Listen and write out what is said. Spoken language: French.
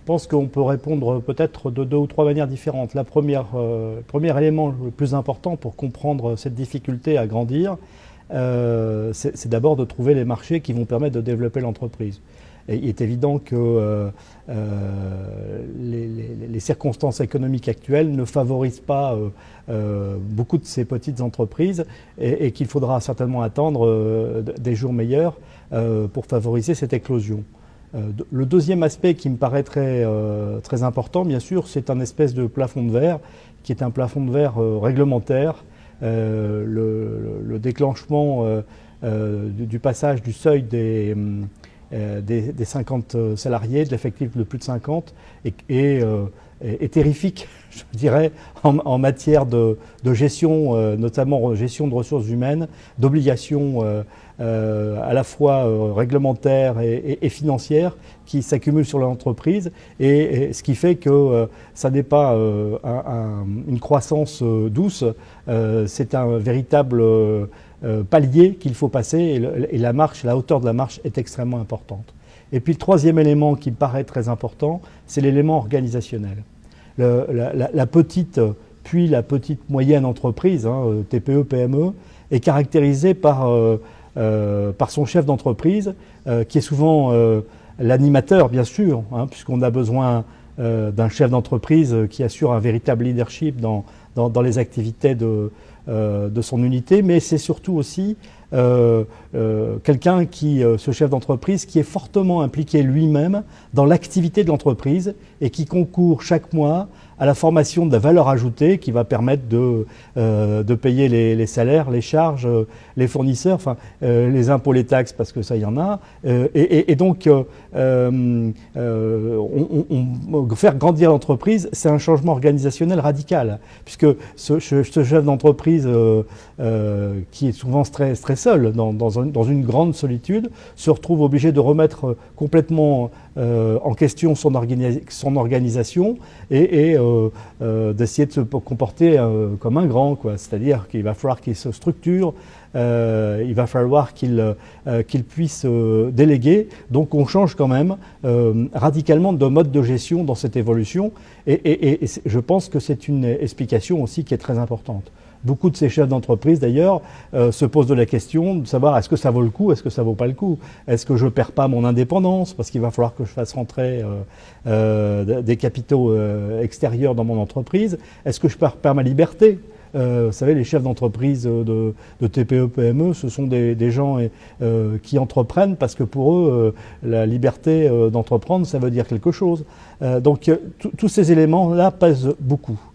pense qu'on peut répondre peut-être de 2 ou 3 manières différentes. Le premier élément le plus important pour comprendre cette difficulté à grandir, c'est d'abord de trouver les marchés qui vont permettre de développer l'entreprise. Et il est évident que les circonstances économiques actuelles ne favorisent pas beaucoup de ces petites entreprises et qu'il faudra certainement attendre des jours meilleurs pour favoriser cette éclosion. Le deuxième aspect qui me paraît très important, bien sûr, c'est un espèce de plafond de verre, qui est un plafond de verre réglementaire. Le déclenchement du passage du seuil des 50 salariés, de l'effectif de plus de 50, est terrifique, je dirais, en matière de gestion, notamment gestion de ressources humaines, d'obligations à la fois réglementaires et financières qui s'accumulent sur l'entreprise, et ce qui fait que ça n'est pas une croissance douce, c'est un véritable palier qu'il faut passer, et la hauteur de la marche est extrêmement importante. Et puis le troisième élément qui me paraît très important, c'est l'élément organisationnel. La petite, puis la petite moyenne entreprise, TPE, PME, est caractérisée par son chef d'entreprise, qui est souvent l'animateur, bien sûr, puisqu'on a besoin d'un chef d'entreprise qui assure un véritable leadership dans les activités de son unité, mais c'est surtout aussi quelqu'un ce chef d'entreprise, qui est fortement impliqué lui-même dans l'activité de l'entreprise et qui concourt chaque mois à la formation de la valeur ajoutée qui va permettre de payer les salaires, les charges, les fournisseurs, enfin les impôts, les taxes, parce que ça il y en a, et donc faire grandir l'entreprise, c'est un changement organisationnel radical, puisque ce chef d'entreprise qui est souvent très seul dans une grande solitude, se retrouve obligé de remettre complètement en question son organisation et d'essayer de se comporter comme un grand, quoi. C'est-à-dire qu'il va falloir qu'il se structure, il va falloir qu'il puisse déléguer. Donc on change quand même radicalement de mode de gestion dans cette évolution, et je pense que c'est une explication aussi qui est très importante. Beaucoup de ces chefs d'entreprise, d'ailleurs, se posent de la question de savoir est-ce que ça vaut le coup, est-ce que ça vaut pas le coup, est-ce que je perds pas mon indépendance parce qu'il va falloir que je fasse rentrer des capitaux extérieurs dans mon entreprise, est-ce que je perds ma liberté. Vous savez, les chefs d'entreprise de TPE, PME, ce sont des gens qui entreprennent parce que pour eux, la liberté d'entreprendre, ça veut dire quelque chose. Donc tous ces éléments-là pèsent beaucoup.